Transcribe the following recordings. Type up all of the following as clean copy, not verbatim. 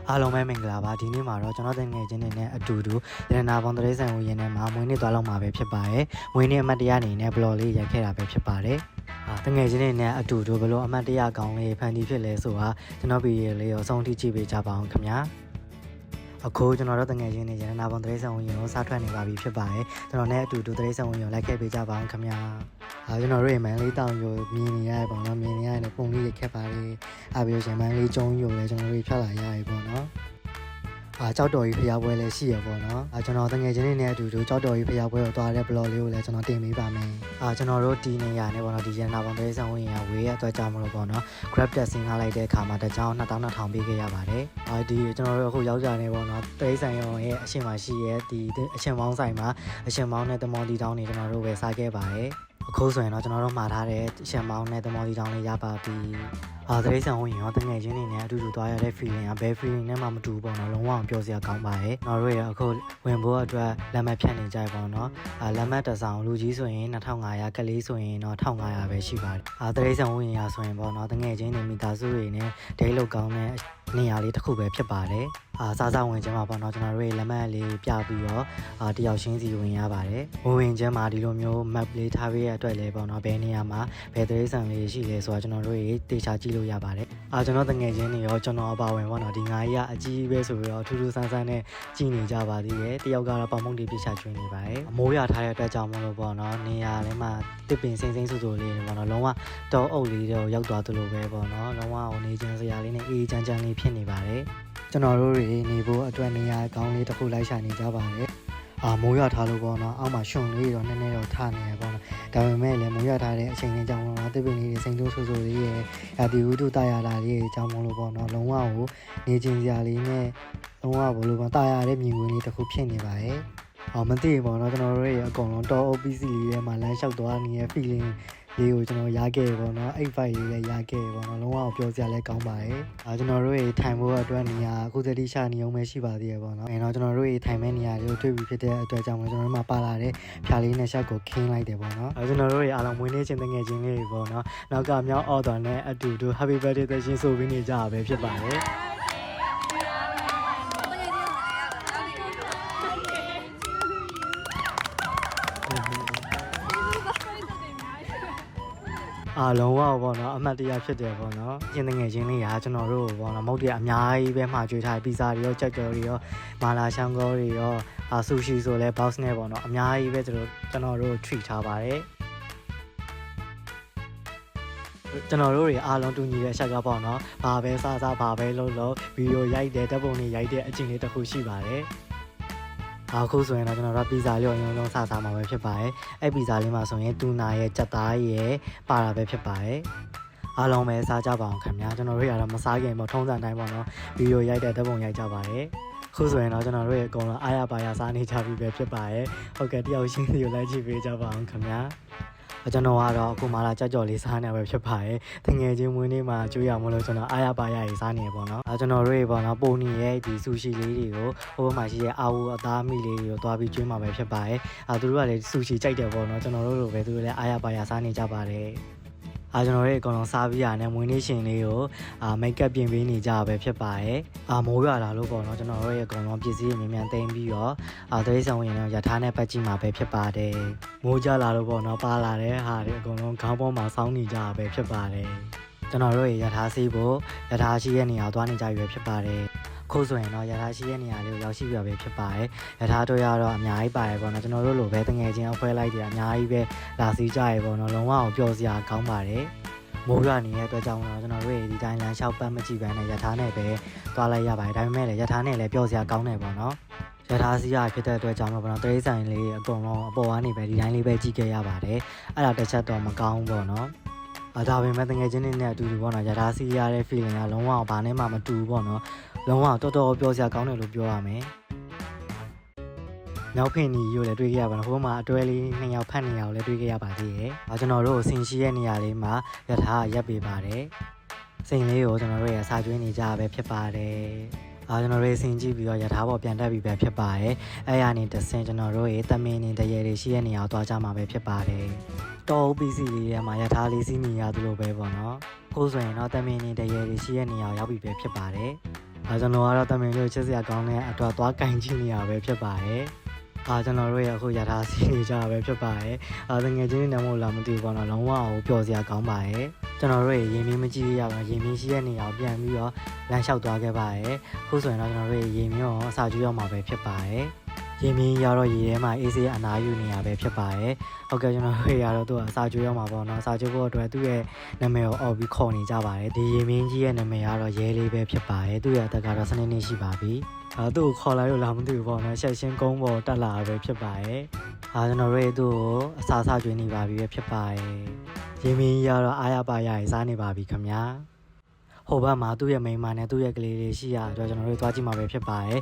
အားလုံးပဲမင်္ဂလာပါဒီနေ့မှာတော့ကျွန်တော်တင်ငယ်ချင်းတွေနဲ့အတူတူရတနာပေါင်းတရေဆန်ဝင်ရင်းနဲ့မှာမွေးနေ့သွားလောက်မှာပဲဖြစ်ပါတယ်မွေးနေ့အမှတ်တရအနေနဲ့ဘလော်လေးရိုက်ခဲ့တာပဲဖြစ်ပါတယ်တငယ်ချင်းတွေနဲ့အတူတူဘလို့အမှတ်တရကောင်းလေးဖန်တီးဖြစ်လဲဆိုတာကျွန်တော်ဗီဒီယိုလေးကိုအဆုံးထိကြည့်ပေးကြပါအောင်ခင်ဗျာအခုကျွန်တော်တို့တငယ်ချင်းတွေရတနာပေါင်းတရေဆန်ဝင်ရင်းကိုစားထွက်နေပါပြီဖြစ်ပါတယ်ကျွန်တော်နဲ့အတူတူတရေဆန်ဝင်ရင်းလိုက်ခဲ့ပေးကြပါအောင်ခင်ဗျာကျွန်တော်တို့မန်လေးတောင်ယူမြင်နေရပေါ့နော်မြင်နေရတယ်ပုံလေးရိုက်ခဲ့ပါတယ်ပြီးတော့မန်လေးကျုံယူလဲကျွန်တော်တို့ဖြတ်လာရပြီပေါ့နော်ကြောက်တော်ကြီးဖျားပွဲလည်းရှိရပေါ့နော်ကျွန်တော်တငယ်ချင်းတွေနဲ့အတူတူကြောက်တော်ကြီးဖျားပွဲကိုသွားတဲ့ blog လေးကိုလည်းကျွန်တော်တင်ပေးပါမယ်ကျွန်တော်တို့ဒီနေရာနဲ့ပေါ့နော်ဒီရန်နာပေါင်းတရေဆန်ဝင်ရဝေးရအတွက်ကြောင့်မလို့ပေါ့နော် grab taxi ငှားလိုက်တဲ့အခါမှာတစ်ကြောင်2200ပေးခဲ့ရပါတယ်ဒီကျွန်တော်တို့အခုရောက်ကြနေပေါ့နော်တရေဆန်ရုံရဲ့အရှင်မရှိရဲ့ဒီအရှင်မောင်းဆိုင်မှာအရှင်မောင်းနဲ့တမော်တီတောင်းနေကျွန်တော်တို့ပဲစားခဲ့ပါတယ်အခုဆိုရင်တော့ကျွန်တော်တို့မှာထားတဲ့ရှမ်မောင်းနဲ့တမော်တီတောင်းလေးရပါပြီတရေဆန်ဝင်ရောတငယ်ချင်းတွေနဲ့အတူတူသွားရတဲ့ feeling ဘယ် feeling နဲ့မှမတူပေါ့နော်လုံးဝပြောစရာကောင်းပါတယ်ကျွန်တော်တို့ရအခုဝင်ဖို့အတွက်လက်မှတ်ဖြတ်နေကြပေါ့နော်လက်မှတ်တစ်ဆောင်လူကြီးဆိုရင်2500ကလေးဆိုရင်တော့1500ပဲရှိပါတယ်တရေဆန်ဝင်ရဆိုရင်ပေါ့နော်တငယ်ချင်းတွေမိသားစုတွေနဲ့ဒိတ်လောက်ကောင်းတဲ့နေရာလေးတစ်ခုပဲဖြစ်ပါတယ်စားစားဝင်ချင်းမှာပေါ့နော်ကျွန်တော်တို့ရဲ့လက်မှတ်လေးပြပြီးတော့တယောက်ချင်းစီဝင်ရပါတယ်ဝင်ချင်းမှာဒီလိုမျိုး map လေးထားပေးရအတွက်လည်းပေါ့နော်ဘယ်နေရာမှာဘယ်တရေဆန်လေးရှိလဲဆိုတော့ကျွန်တော်တို့ရေတေချာကြည့်လို့ရပါတယ်ကျွန်တော်တငယ်ချင်းတွေရောကျွန်တော်အပါဝင်ပေါ့နော်ဒီငါးကြီးကအကြီးပဲဆိုပြီးတော့ထူးထူးဆန်းဆန်းနဲ့ကြည်နေကြပါသေးတယ်တယောက်ကတော့ပေါင်မုံတွေပြချကျွေးနေပါတယ်အမိုးရထားတဲ့အတွက်ကြောင့်မလို့ပေါ့နော်နေရာလေးမှာတစ်ပင်စိမ့်စိမ့်ဆူဆူလေးပေါ့နော်လုံးဝတောအုပ်လေးတော့ရောက်သွားသလိုပဲပေါ့နော်လုံးဝနေချင်းစရာလေးနဲ့အေးချမ်းချမ်းလေးဖြစ်နေပါတယ်ကျွန်တော်တို့တွေနေဖို့အတွက်နေရာကောင်းလေးတစ်ခုလိုက်ရှာနေကြပါတယ်မိုးရွာထားလို့ပေါ့နော်အောက်မှာရှုံလေးတော့နည်းနည်းတော့ထနေရပေါ့နော်ဒါပေမဲ့လည်းမိုးရွာထားတဲ့အချိန်လေးကြောင့်ပေါ့နော်တစ်ပင်လေးတွေစိမ့်တိုးဆူဆူလေးရဲ့ဒီဝတ္ထုတာယာလာလေးတွေကြောင့်မလို့ပေါ့နော်လုံးဝကိုနေချင်းစရာလေးနဲ့လုံးဝဘလို့ပေါ့တာယာတဲ့မြင်ကွင်းလေးတစ်ခုဖြစ်နေပါတယ်မသိဘူးပေါ့နော်ကျွန်တော်တို့ရဲ့အကုန်လုံးတော့ OPC လေးထဲမှာလမ်းလျှောက်သွားနေတဲ့ feelingလေးကိုကျွန်တော်ရခဲ့ပေါ့နော်အဲ့ fight လေးလည်းရခဲ့ပေါ့နော်လုံးဝပြောစရာလည်းကောင်းပါတယ်ကျွန်တော်တို့ရေထိုင်ဖို့အတွက်နေရာအခုတတိရှာနေအောင်ပဲရှိပါသေးရပေါ့နော်အဲ့တော့ကျွန်တော်တို့ရေထိုင်မဲ့နေရာလေးကိုတွေ့ပြီးဖြစ်တဲ့အတွက်ကြောင့်ကျွန်တော်တို့မှာပါလာတဲ့ဖြာလေးနဲ့ရှက်ကိုခင်းလိုက်တယ်ပေါ့နော်ကျွန်တော်တို့ရေအားလုံးမွေးနေ့ချင်းတငယ်ချင်းလေးတွေပေါ့နော်နောက်ကမြောက်အော်တော်နဲ့အတူတူ Happy Birthday သရှင်ဆိုပြီးနေကြတာပဲဖြစ်ပါတယ်လုံးဝပေါ့နော်အမှတ်တရဖြစ်တယ်ပေါ့နော်ရှင်တငယ်ချင်းလေးရာကျွန်တော်တို့ပေါ့နော်မုတ်တရအများကြီးပဲမှာကြွေးထားပီဇာတွေရောကြက်ကြော်တွေရောမာလာရှန်ကောတွေရောဆူရှီဆိုလဲ box နဲ့ပေါ့နော်အများကြီးပဲကျွန်တော်တို့ treat ထားပါတယ်ကျွန်တော်တို့တွေအားလုံးတူညီတဲ့အချက်ကပေါ့နော်ဘာပဲစားဘာပဲလုပ်ဗီဒီယိုရိုက်တဲ့ဓာတ်ပုံတွေရိုက်တဲ့အချိန်လေးတစ်ခုရှိပါတယ်အခုဆိုရင်တော့ကျွန်တော်တို့ပီဇာလေးကိုအရင်ဆုံးစားမှာပဲဖြစ်ပါတယ်အဲ့ပီဇာလေးမှာဆိုရင်တူနာရဲ့ကြက်သားရဲ့ပါတာပဲဖြစ်ပါတယ်အားလုံးပဲစားကြပါအောင်ခင်ဗျာကျွန်တော်တို့ကတော့မစားခင်ပေါ့ထုံးစံတိုင်းပေါ့နော်ဗီဒီယိုရိုက်တဲ့ဓာတ်ပုံရိုက်ကြပါတယ်ခုဆိုရင်တော့ကျွန်တော်တို့ရဲ့အကုန်လုံးအားရပါရစားနေကြပြီပဲဖြစ်ပါတယ်ဟုတ်ကဲ့တယောက်ချင်းစီကိုလိုက်ကြည့်ပေးကြပါအောင်ခင်ဗျာကျွန်တော်ကတော့အခုမှလာကြောက်ကြော်လေးစားနေပဲဖြစ်ပါတယ်တငယ်ချင်းမွေးနေ့မှာကျွေးရမလို့ကျွန်တော်အားရပါရရေးစားနေပေါ့နော်ကျွန်တော်တို့ပေါ့နော်ပုံနေရဲ့ဒီဆူရှီလေးတွေကိုဟိုဘက်မှာရှိတဲ့အာဝူအသားမိလေးတွေကိုတွားပြီးကျွေးမှာပဲဖြစ်ပါတယ်သူတို့ကလည်းဆူရှီကြိုက်တယ်ပေါ့နော်ကျွန်တော်တို့လိုပဲသူတို့လည်းအားရပါရစားနေကြပါတယ်ကျွန်တော်ရဲ့အကောင်လုံးစားပြီးရတဲ့မွေးနေ့ရှင်လေးကိုမိတ်ကပ်ပြင်ပေးနေကြပဲဖြစ်ပါတယ်မိုးရွာလာလို့ပေါ့နော်ကျွန်တော်တို့ရဲ့အကောင်လုံးပစ္စည်းတွေမြန်သိမ်းပြီးတော့တရိတ်ဆောင်ဝင်တော့ရထားနဲ့ပတ်ကြည့်မှာပဲဖြစ်ပါတယ်မိုးကြလာလို့ပေါ့နော်ပါလာတဲ့ဟာတွေအကောင်လုံးခေါင်းပေါ်မှာစောင်းနေကြပဲဖြစ်ပါတယ်ကျွန်တော်တို့ရဲ့ရထားစီးဖို့ရထားရှိတဲ့နေရာသွားနေကြပြီဖြစ်ပါတယ်ခုဆိုရင်တော့ရထားရှိတဲ့နေရာလေးကိုရောက်ရှိပြပဲဖြစ်ပါတယ်ရထားတို့ရတော့အများကြီးပါတယ်ပေါ့နော်ကျွန်တော်တို့လိုပဲတငယ်ချင်းအဖွဲလိုက်တယ်အများကြီးပဲလာစီးကြရပေါ့နော်လုံးဝအောင်ပျော်စရာကောင်းပါတယ်မိုးရွာနေတဲ့အတွက်ကြောင့်တော့ကျွန်တော်တို့ဒီတိုင်းလမ်းလျှောက်ပတ်မကြည့်ဘဲနဲ့ရထားနဲ့ပဲသွားလိုက်ရပါတယ်ဒါပေမဲ့လည်းရထားနဲ့လည်းပျော်စရာကောင်းတယ်ပေါ့နော်ရထားစီးရဖြစ်တဲ့အတွက်ကြောင့်တော့ပေါ့နော်တရိတ်ဆိုင်လေးအကုန်လုံးအပေါ်ကနေပဲဒီတိုင်းလေးပဲကြည့်ခဲ့ရပါတယ်အဲ့ဒါတစ်ချက်တော့မကောင်းဘူးပေါ့နော်ဒါပေမဲ့တငယ်ချင်းတွေနဲ့အတူတူပေါ့နော်ရထားစီးရတဲ့ feeling ကလုံးဝဘာနဲ့မှမတူဘူးပေါ့နော်လုံးဝတော်တော်ပြောစရာကောင်းတယ်လို့ပြောရမယ်။နောက်ဖင်ကြီးကိုလည်းတွေ့ခဲ့ရပါတော့ဟိုမှာအတွဲလေး2ယောက်ဖတ်နေရကိုလည်းတွေ့ခဲ့ရပါသေးတယ်။ကျွန်တော်တို့ဆင်ရှိရဲ့နေရာလေးမှာရထားရပ်ပေးပါတယ်။စိန်လေးကိုကျွန်တော်တို့ရစာကျွေးနေကြပဲဖြစ်ပါတယ်။ကျွန်တော်တို့ဆင်ကြည့်ပြီးတော့ရထားပေါ်ပြန်တက်ပြီးပဲဖြစ်ပါတယ်။အဲ့ရနေတဆင်ကျွန်တော်တို့ရေတမင်းနေတရေတွေရှိရဲ့နေရာကိုသွားကြမှာပဲဖြစ်ပါတယ်။တော် PC လေးထဲမှာရထားလေးစီးနေရသလိုပဲပေါ့နော်။ခုဆိုရင်တော့တမင်းနေတရေတွေရှိရဲ့နေရာကိုရောက်ပြီပဲဖြစ်ပါတယ်။ ကျွန်တော်ကတော့တမင်လို့ချစ်စရာကောင်းတဲ့အတွက်သွားကင်ကြည့်နေရပဲဖြစ်ပါတယ်ကျွန်တော်တို့ရဲ့အခုရထားစီနေကြပဲဖြစ်ပါတယ်တငယ်ချင်းတွေနဲ့မဟုတ်လားမသိဘူးပေါ့နော်လုံးဝကိုပျော်စရာကောင်းပါတယ်ကျွန်တော်တို့ရေမင်းမကြည့်ရပါရေမင်းရှိတဲ့နေရာကိုပြန်ပြီးတော့လမ်းလျှောက်သွားခဲ့ပါတယ်အခုဆိုရင်တော့ကျွန်တော်တို့ရေမင်းရောအစာကျွေးရောက်မှာပဲဖြစ်ပါတယ်ရေမင်းရောက်တော့ရေထဲမှာအေးဆေးအနားယူနေရပဲဖြစ်ပါတယ်ဟုတ်ကဲ့ကျွန်တော်တို့ရတော့သူကအစာကျွေးရောက်မှာပေါ့နော်အစာကျွေးဖို့အတွက်သူ့ရဲ့နာမည်ကိုအော်ပြီးခေါ်နေကြပါတယ်ဒီရေမင်းကြီးရဲ့နာမည်ကတော့ရဲလေးပဲဖြစ်ပါတယ်သူ့ရဲ့အသက်ကတော့12နှစ်ရှိပါပြီသူ့ကိုခေါ်လိုက်လို့လာမသိဘူးပေါ့နော်ရှက်ရှင်းကုန်းပေါ်တက်လာပဲဖြစ်ပါတယ်ကျွန်တော်တို့သူ့ကိုအစာအစာကျွေးနေပါပြီပဲဖြစ်ပါတယ်ရေမင်းကြီးကတော့အားရပါရရေးစားနေပါပြီခင်ဗျာဟိုဘက်မှာသူ့ရဲ့မိန်းမနဲ့သူ့ရဲ့ကလေးလေးရှိရတော့ကျွန်တော်တို့သွားကြည့်မှာပဲဖြစ်ပါတယ်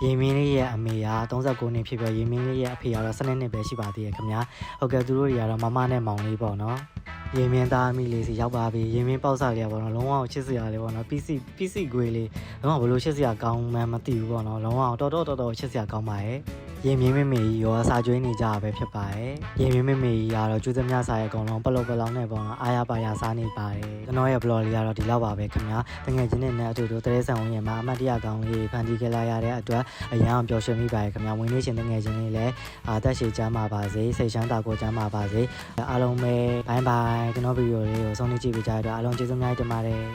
ရေမင်းလေးရဲ့အမေက39နှစ်ဖြစ်ပြီးရေမင်းလေးရဲ့အဖေကတော့12နှစ်ပဲရှိပါသေးတယ်ခင်ဗျာဟုတ်ကဲ့သူတို့တွေကတော့မမနဲ့မောင်လေးပေါ့နော်ရေမင်းသားအမိလေးစီရောက်ပါပြီရေမင်းပေါက်စားလေးပေါ့နော်လုံးဝချစ်စရာလေးပေါ့နော်ပီစီခွေးလေးလုံးဝဘလို့ချစ်စရာကောင်းမှန်းမသိဘူးပေါ့နော်လုံးဝတော်တော်ချစ်စရာကောင်းပါရဲ့ရေမင်းမေကြီးရောစာကျွေးနေကြပဲဖြစ်ပါတယ်ရေမင်းမေကြီးကတော့ကျွေးသမျှစားရဲ့အကုန်လုံးပလောင်နဲ့ပေါ့နော်အားရပါရစားနေပါတယ်ကျွန်တော်ရဲ့ blog လေးကတော့ဒီလောက်ပါပဲခင်ဗျာတကယ်ချင်းနဲ့အတူတူတရေဆန်ဝင်ရမှာအမှတ်တရကောင်းလေးဖန်တီးခဲ့လာရတဲ့အတွက်အရန်အောင်ပျော်ရွှင်မိပါတယ်ခင်ဗျာဝင်နေရှင်တကယ်ချင်းလေးလည်းတက်ရှိချမ်းပါပါစေစိတ်ချမ်းသာကိုချမ်းပါပါစေအားလုံးပဲဘိုင်ဘိုင်ကျွန်တော်ဗီဒီယိုလေးကိုဆုံးဖြတ်ကြည့်ပေးကြတဲ့အတွက်အားလုံးကျေးဇူးများတင်ပါတယ်